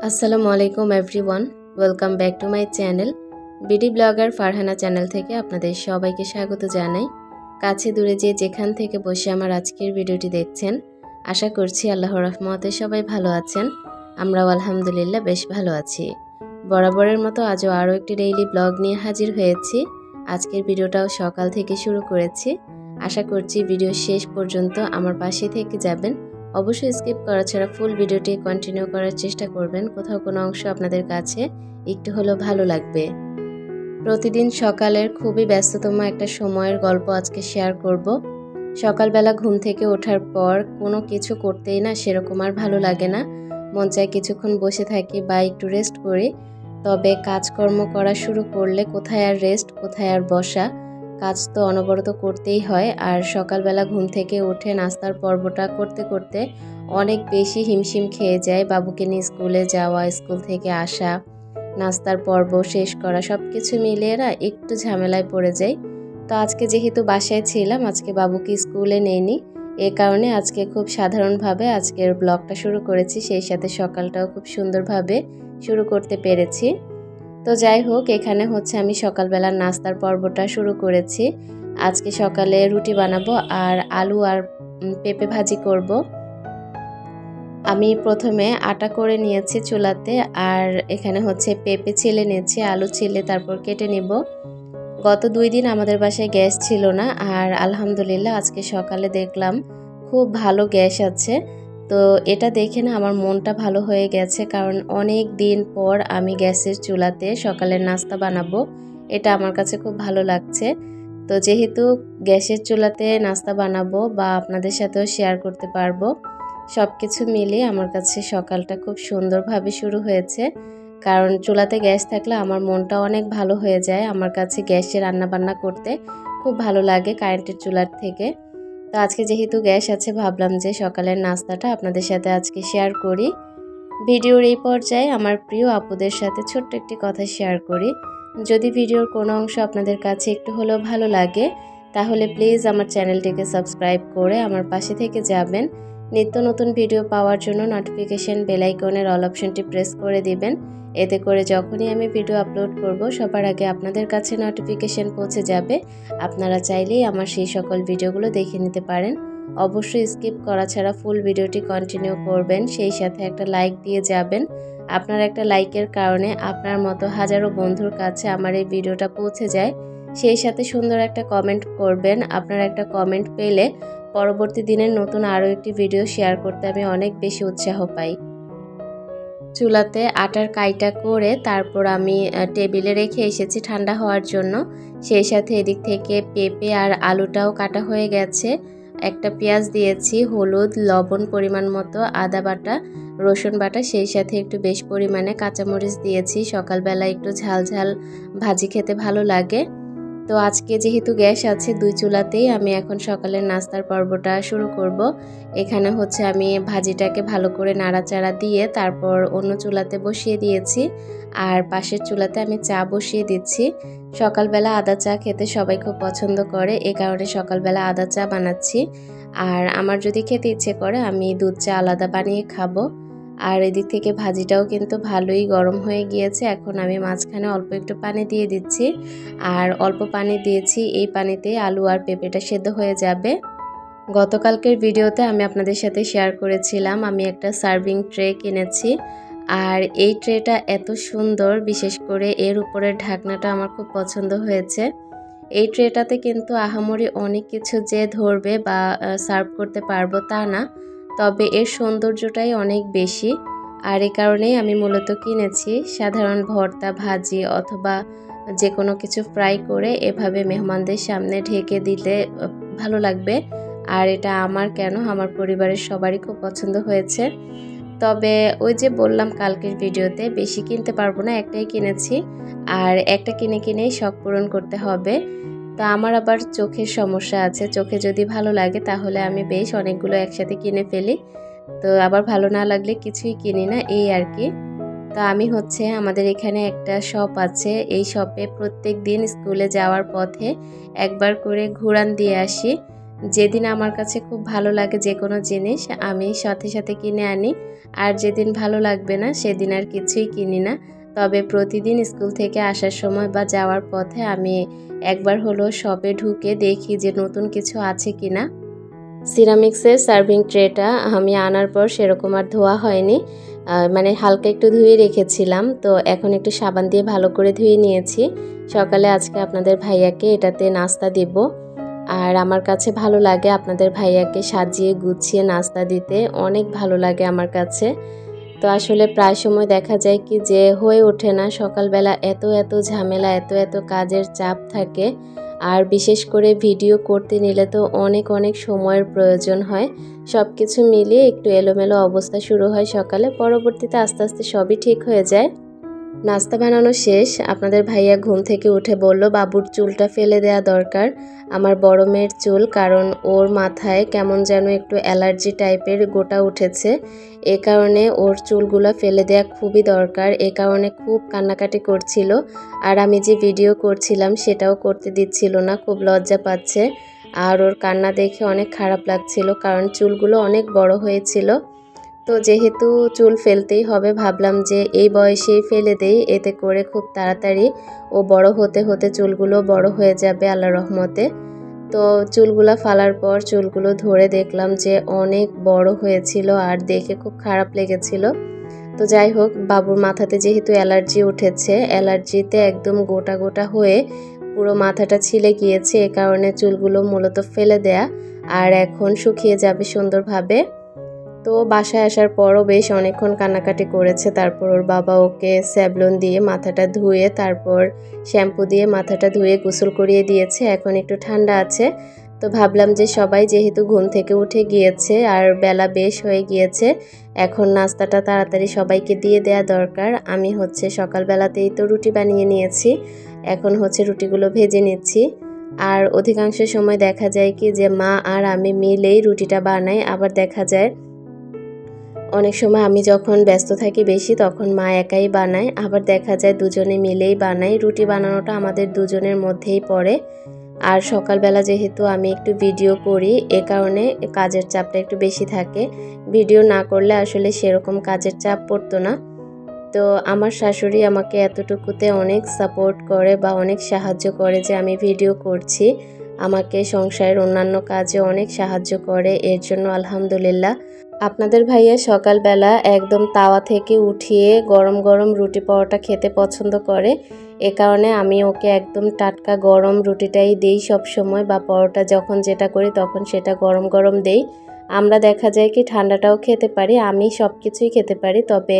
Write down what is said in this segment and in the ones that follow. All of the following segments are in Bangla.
আসসালামু আলাইকুম everyone, welcome back to my channel. BD blogger Farhana channel থেকে আপনাদের সবাইকে স্বাগত জানাই। কাছে দূরে যে যেখান থেকে বসে আমার আজকের ভিডিওটি দেখছেন, আশা করছি আল্লাহর রহমতে সবাই ভালো আছেন। আমরাও আলহামদুলিল্লাহ বেশ ভালো আছি। বরাবরের মতো আজও আরও একটি ডেইলি ব্লগ নিয়ে হাজির হয়েছি। আজকের ভিডিওটাও সকাল থেকে শুরু করেছি। আশা করছি ভিডিও শেষ পর্যন্ত আমার পাশে থেকে যাবেন। অবশ্যই স্কিপ করা ছাড়া ফুল ভিডিওটি কন্টিনিউ করার চেষ্টা করবেন। কোথাও কোনো অংশ আপনাদের কাছে একটু হলেও ভালো লাগবে। প্রতিদিন সকালের খুবই ব্যস্ততম একটা সময়ের গল্প আজকে শেয়ার করব। সকালবেলা ঘুম থেকে ওঠার পর কোনো কিছু করতেই না সেরকম আর ভালো লাগে না। মন চায় কিছুক্ষণ বসে থাকি বা একটু রেস্ট করি। তবে কাজকর্ম করা শুরু করলে কোথায় আর রেস্ট, কোথায় আর বসা, কাজ তো অনবরত করতেই হয়। আর সকালবেলা ঘুম থেকে উঠে নাস্তার পর্বটা করতে করতে অনেক বেশি হিমশিম খেয়ে যায়। বাবুকে নিয়ে স্কুলে যাওয়া, স্কুল থেকে আসা, নাস্তার পর্ব শেষ করা, সব কিছু মিলিয়ে না একটু ঝামেলায় পড়ে যাই। তো আজকে যেহেতু বাসায় ছিলাম, আজকে বাবুকে স্কুলে নেইনি, এ কারণে আজকে খুব সাধারণভাবে আজকের ব্লগটা শুরু করেছি। সেই সাথে সকালটাও খুব সুন্দরভাবে শুরু করতে পেরেছি। তো যাই হোক, এখানে হচ্ছে আমি সকালবেলার নাস্তার পর্বটা শুরু করেছি। আজকে সকালে রুটি বানাবো আর আলু আর পেঁপে ভাজি করব। আমি প্রথমে আটা করে নিয়েছি চুলাতে, আর এখানে হচ্ছে পেঁপে ছিলে নিয়েছি, আলু ছিলে তারপর কেটে নিব। গত 2 দিন আমাদের বাসায় গ্যাস ছিল না, আর আলহামদুলিল্লাহ আজকে সকালে দেখলাম খুব ভালো গ্যাস আছে। তো এটা দেখে না আমার মনটা ভালো হয়ে গেছে, কারণ অনেক দিন পর আমি গ্যাসের চুলাতে সকালের নাস্তা বানাবো, এটা আমার কাছে খুব ভালো লাগছে। তো যেহেতু গ্যাসের চুলাতে নাস্তা বানাবো বা আপনাদের সাথেও শেয়ার করতে পারবো, সব কিছু মিলিয়ে আমার কাছে সকালটা খুব সুন্দরভাবে শুরু হয়েছে। কারণ চুলাতে গ্যাস থাকলে আমার মনটা অনেক ভালো হয়ে যায়। আমার কাছে গ্যাসে রান্নাবান্না করতে খুব ভালো লাগে কারেন্টের চুলার থেকে। তো আজকে যেহেতু গ্যাস আছে, ভাবলাম যে সকালের নাস্তাটা আপনাদের সাথে আজকে শেয়ার করি। ভিডিওর এই পর্যায়ে আমার প্রিয় আপুদের সাথে ছোট্ট একটি কথা শেয়ার করি। যদি ভিডিওর কোনো অংশ আপনাদের কাছে একটু হলেও ভালো লাগে, তাহলে প্লিজ আমার চ্যানেলটিকে সাবস্ক্রাইব করে আমার পাশে থেকে যাবেন। নিত্য নতুন ভিডিও পাওয়ার জন্য নোটিফিকেশন বেল আইকনের অল অপশনটি প্রেস করে দিবেন। এতে করে যখনই আমি ভিডিও আপলোড করব, সবার আগে আপনাদের কাছে নোটিফিকেশন পৌঁছে যাবে। আপনারা চাইলেই আমার সেই সকল ভিডিওগুলো দেখে নিতে পারেন। অবশ্যই স্কিপ করা ছাড়া ফুল ভিডিওটি কন্টিনিউ করবেন, সেই সাথে একটা লাইক দিয়ে যাবেন। আপনার একটা লাইকের কারণে আপনার মতো হাজারো বন্ধুর কাছে আমার এই ভিডিওটা পৌঁছে যায়। সেই সাথে সুন্দর একটা কমেন্ট করবেন। আপনার একটা কমেন্ট পেলে পরবর্তী দিনের নতুন আরও একটি ভিডিও শেয়ার করতে আমি অনেক বেশি উৎসাহ পাই। চুলাতে আটার কাইটা করে তারপর আমি টেবিলে রেখে এসেছি ঠান্ডা হওয়ার জন্য। সেই সাথে এদিক থেকে পেঁপে আর আলুটাও কাটা হয়ে গেছে। একটা পেঁয়াজ দিয়েছি, হলুদ, লবণ পরিমাণ মতো, আদা বাটা, রসুন বাটা, সেই সাথে একটু বেশ পরিমাণে কাঁচামরিচ দিয়েছি। সকালবেলা একটু ঝাল ঝাল ভাজি খেতে ভালো লাগে। তো আজকে যেহেতু গ্যাস আছে, 2 চুলাতেই আমি এখন সকালের নাস্তার পর্বটা শুরু করব। এখানে হচ্ছে আমি ভাজিটাকে ভালো করে নাড়াচাড়া দিয়ে তারপর অন্য চুলাতে বসিয়ে দিয়েছি, আর পাশের চুলাতে আমি চা বসিয়ে দিচ্ছি। সকালবেলা আদা চা খেতে সবাই খুব পছন্দ করে, এ কারণে সকালবেলা আদা চা বানাচ্ছি। আর আমার যদি খেতে ইচ্ছে করে আমি দুধ চা আলাদা বানিয়ে খাবো। আর এদিক থেকে ভাজিটাও কিন্তু ভালোই গরম হয়ে গিয়েছে। এখন আমি মাঝখানে অল্প একটু পানি দিয়ে দিচ্ছি, আর অল্প পানি দিয়েছি, এই পানিতে আলু আর পেঁপেটা সেদ্ধ হয়ে যাবে। গতকালকের ভিডিওতে আমি আপনাদের সাথে শেয়ার করেছিলাম আমি একটা সার্ভিং ট্রে কিনেছি, আর এই ট্রেটা এত সুন্দর, বিশেষ করে এর উপরের ঢাকনাটা আমার খুব পছন্দ হয়েছে। এই ট্রেটাতে কিন্তু আহামরি অনেক কিছু যে ধরবে বা সার্ভ করতে পারবো তা না, তবে এর সৌন্দর্যটাই অনেক বেশি। আর এই কারণেই আমি মূলত কিনেছি। সাধারণ ভর্তা, ভাজি অথবা যে কোনো কিছু ফ্রাই করে এভাবে মেহমানদের সামনে ঢেকে দিলে ভালো লাগবে। আর এটা আমার কেন, আমার পরিবারের সবারই খুব পছন্দ হয়েছে। তবে ওই যে বললাম কালকের ভিডিওতে, বেশি কিনতে পারবো না, একটাই কিনেছি, আর একটা কিনেই শখ পূরণ করতে হবে। তো আমার আবার চোখের সমস্যা আছে, চোখে যদি ভালো লাগে তাহলে আমি বেশ অনেকগুলো একসাথে কিনে ফেলি। তো আবার ভালো না লাগলে কিছুই কিনি না, এই আর কি। তো আমি হচ্ছে আমাদের এখানে একটা শপ আছে, এই শপে প্রত্যেক দিন স্কুলে যাওয়ার পথে একবার করে ঘুরান দিয়ে আসি। যেদিন আমার কাছে খুব ভালো লাগে যে কোনো জিনিস আমি সাথে সাথে কিনে আনি, আর যেদিন ভালো লাগবে না সেদিন আর কিছুই কিনি না। তবে প্রতিদিন স্কুল থেকে আসার সময় বা যাওয়ার পথে আমি একবার হলো শপে ঢুকে দেখি যে নতুন কিছু আছে কিনা। সিরামিক্সের সার্ভিং ট্রেটা আমি আনার পর সেরকম আর ধোয়া হয়নি, মানে হালকা একটু ধুয়ে রেখেছিলাম, তো এখন একটু সাবান দিয়ে ভালো করে ধুয়ে নিয়েছি। সকালে আজকে আপনাদের ভাইয়াকে এটাতে নাস্তা দেব, আর আমার কাছে ভালো লাগে আপনাদের ভাইয়াকে সাজিয়ে গুছিয়ে নাস্তা দিতে, অনেক ভালো লাগে আমার কাছে। তো আসলে প্রায় সময় দেখা যায় কি যে হয়ে ওঠে না, সকালবেলা এত এত ঝামেলা, এত এত কাজের চাপ থাকে, আর বিশেষ করে ভিডিও করতে নিলে তো অনেক অনেক সময়ের প্রয়োজন হয়। সব কিছু মিলিয়ে একটু এলোমেলো অবস্থা শুরু হয় সকালে, পরবর্তীতে আস্তে আস্তে সবই ঠিক হয়ে যায়। নাস্তা বানানো শেষ, আপনাদের ভাইয়া ঘুম থেকে উঠে বলল বাবুর চুলটা ফেলে দেওয়া দরকার, আমার বড় মেয়ের চুল, কারণ ওর মাথায় কেমন যেন একটু অ্যালার্জি টাইপের গোটা উঠেছে, এ কারণে ওর চুলগুলো ফেলে দেওয়া খুবই দরকার। এ কারণে খুব কান্নাকাটি করছিল, আর আমি যে ভিডিও করছিলাম সেটাও করতে দিচ্ছিল না, খুব লজ্জা পাচ্ছে। আর ওর কান্না দেখে অনেক খারাপ লাগছিল, কারণ চুলগুলো অনেক বড় হয়েছিল। তো যেহেতু চুল ফেলতেই হবে, ভাবলাম যে এই বয়সেই ফেলে দেই, এতে করে খুব তাড়াতাড়ি ও বড় হতে হতে চুলগুলো বড় হয়ে যাবে আল্লাহর রহমতে। তো চুলগুলো ফালার পর চুলগুলো ধরে দেখলাম যে অনেক বড় হয়েছিল, আর দেখে খুব খারাপ লেগেছিল। তো যাই হোক, বাবুর মাথাতে যেহেতু অ্যালার্জি উঠেছে, অ্যালার্জিতে একদম গোটা গোটা হয়ে পুরো মাথাটা ছিলে গিয়েছে, এ কারণে চুলগুলো মূলত ফেলে দেয়া, আর এখন শুকিয়ে যাবে সুন্দরভাবে। তো বাসায় আসার পরও বেশ অনেকক্ষণ কান্নাকাটি করেছে, তারপর ওর বাবা ওকে স্যাভলন দিয়ে মাথাটা ধুয়ে তারপর শ্যাম্পু দিয়ে মাথাটা ধুয়ে গোসল করিয়ে দিয়েছে, এখন একটু ঠান্ডা আছে। তো ভাবলাম যে সবাই যেহেতু ঘুম থেকে উঠে গিয়েছে আর বেলা বেশ হয়ে গিয়েছে, এখন নাস্তাটা তাড়াতাড়ি সবাইকে দিয়ে দেয়া দরকার। আমি হচ্ছে সকালবেলাতেই তো রুটি বানিয়ে নিয়েছি, এখন হচ্ছে রুটিগুলো ভেজে নিচ্ছি। আর অধিকাংশ সময় দেখা যায় কি যে মা আর আমি মিলেই রুটিটা বানাই, আবার দেখা যায় অনেক সময় আমি যখন ব্যস্ত থাকি বেশি তখন মা একাই বানায়, আবার দেখা যায় দুজনে মিলেই বানাই। রুটি বানানোটা আমাদের দুজনের মধ্যেই পড়ে। আর সকালবেলা যেহেতু আমি একটু ভিডিও করি, এ কারণে কাজের চাপটা একটু বেশি থাকে, ভিডিও না করলে আসলে সেরকম কাজের চাপ পড়তো না। তো আমার শাশুড়ি আমাকে এতটুকুতে অনেক সাপোর্ট করে বা অনেক সাহায্য করে যে আমি ভিডিও করছি, আমাকে সংসারের অন্যান্য কাজে অনেক সাহায্য করে, এর জন্য আলহামদুলিল্লাহ। আপনাদের ভাইয়া সকালবেলা একদম তাওয়া থেকে উঠিয়ে গরম গরম রুটি পরোটা খেতে পছন্দ করে, এ কারণে আমি ওকে একদম টাটকা গরম রুটিটাই দেই সব সময়, বা পরোটা যখন যেটা করি তখন সেটা গরম গরম দেই। আমরা দেখা যায় কি ঠান্ডাটাও খেতে পারি, আমি সব কিছুই খেতে পারি, তবে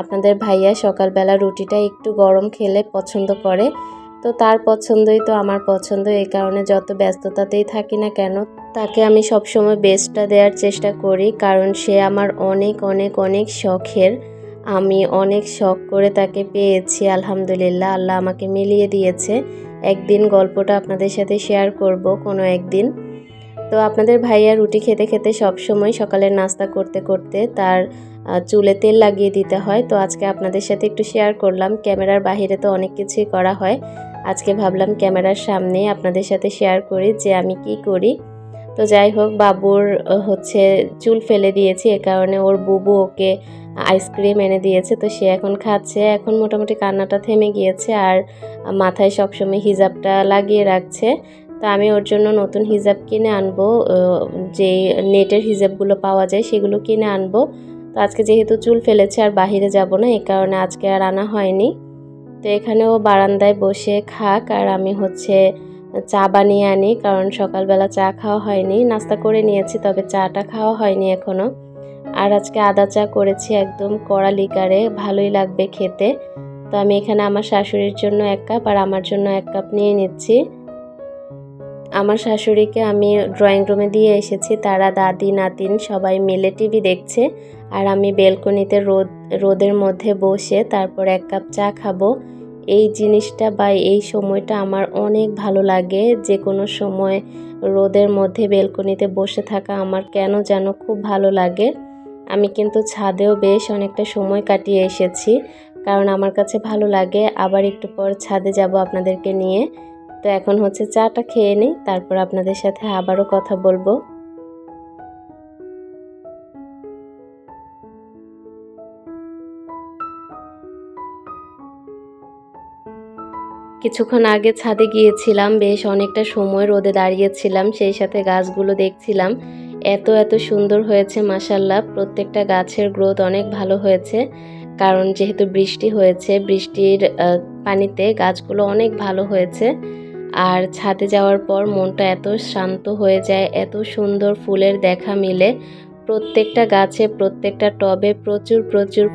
আপনাদের ভাইয়া সকালবেলা রুটিটা একটু গরম খেলে পছন্দ করে। তো তার পছন্দই তো আমার পছন্দ, এই কারণে যত ব্যস্ততাতেই থাকি না কেন তাকে আমি সবসময় বেস্টটা দেওয়ার চেষ্টা করি, কারণ সে আমার অনেক অনেক অনেক শখের। আমি অনেক শখ করে তাকে পেয়েছি, আলহামদুলিল্লাহ, আল্লাহ আমাকে মিলিয়ে দিয়েছে। একদিন গল্পটা আপনাদের সাথে শেয়ার করব কোনো একদিন। তো আপনাদের ভাইয়া রুটি খেতে খেতে সবসময় সকালের নাস্তা করতে করতে তার চুলে তেল লাগিয়ে দিতে হয়। তো আজকে আপনাদের সাথে একটু শেয়ার করলাম, ক্যামেরার বাইরে তো অনেক কিছুই করা হয়, আজকে ভাবলাম ক্যামেরার সামনে আপনাদের সাথে শেয়ার করি যে আমি কি করি। তো যাই হোক, বাবুর হচ্ছে চুল ফেলে দিয়েছি, এ কারণে ওর বুবু ওকে আইসক্রিম এনে দিয়েছে, তো সে এখন খাচ্ছে। এখন মোটামুটি কান্নাটা থেমে গিয়েছে, আর মাথায় সবসময় হিজাবটা লাগিয়ে রাখছে। তো আমি ওর জন্য নতুন হিজাব কিনে আনবো, যে নেটের হিজাবগুলো পাওয়া যায় সেগুলো কিনে আনবো। তো আজকে যেহেতু চুল ফেলেছে আর বাহিরে যাব না, এই কারণে আজকে আর আনা হয়নি। তো এখানেও বারান্দায় বসে খাক, আর আমি হচ্ছে চা বানিয়ে আনি, কারণ সকালবেলা চা খাওয়া হয়নি, নাস্তা করে নিয়েছি তবে চাটা খাওয়া হয়নি এখনও। আর আজকে আদা চা করেছি একদম কড়া লিকারে, ভালোই লাগবে খেতে। তো আমি এখানে আমার শাশুড়ির জন্য 1 কাপ আর আমার জন্য 1 কাপ নিয়ে নিচ্ছি। আমার শাশুড়িকে আমি ড্রয়িং রুমে দিয়ে এসেছি, তারা দাদি নাতিন সবাই মিলে টিভি দেখছে, আর আমি বেলকনিতে রোদের মধ্যে বসে তারপর 1 কাপ চা খাবো। এই জিনিসটা বা এই সময়টা আমার অনেক ভালো লাগে, যে কোনো সময় রোদের মধ্যে বেলকনিতে বসে থাকা আমার কেন যেন খুব ভালো লাগে। আমি কিন্তু ছাদেও বেশ অনেকটা সময় কাটিয়ে এসেছি, কারণ আমার কাছে ভালো লাগে। আবার একটু পর ছাদে যাব আপনাদেরকে নিয়ে। তো এখন হচ্ছে চাটা খেয়ে নিই, তারপর আপনাদের সাথে আবারও কথা বলবো। কিছুক্ষণ আগে ছাদে গিয়েছিলাম, বেশ অনেকটা সময় রোদে দাঁড়িয়েছিলাম, সেই সাথে গাছগুলো দেখছিলাম। এত সুন্দর হয়েছে মাশাআল্লাহ। প্রত্যেকটা গাছের গ্রোথ অনেক ভালো হয়েছে, কারণ যেহেতু বৃষ্টি হয়েছে, বৃষ্টির পানিতে গাছগুলো অনেক ভালো হয়েছে। আর ছাদে যাওয়ার পর মনটা এত শান্ত হয়ে যায়, এত সুন্দর ফুলের দেখা মিলে। প্রত্যেকটা গাছে, প্রত্যেকটা টবে প্রচুর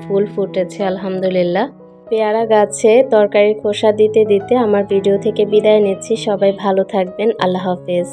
ফুল ফুটেছে আলহামদুলিল্লাহ। পেয়ারা গাছে তরকারির খোসা দিতে দিতে আমার ভিডিও থেকে বিদায় নিচ্ছি। সবাই ভালো থাকবেন। আল্লাহ হাফেজ।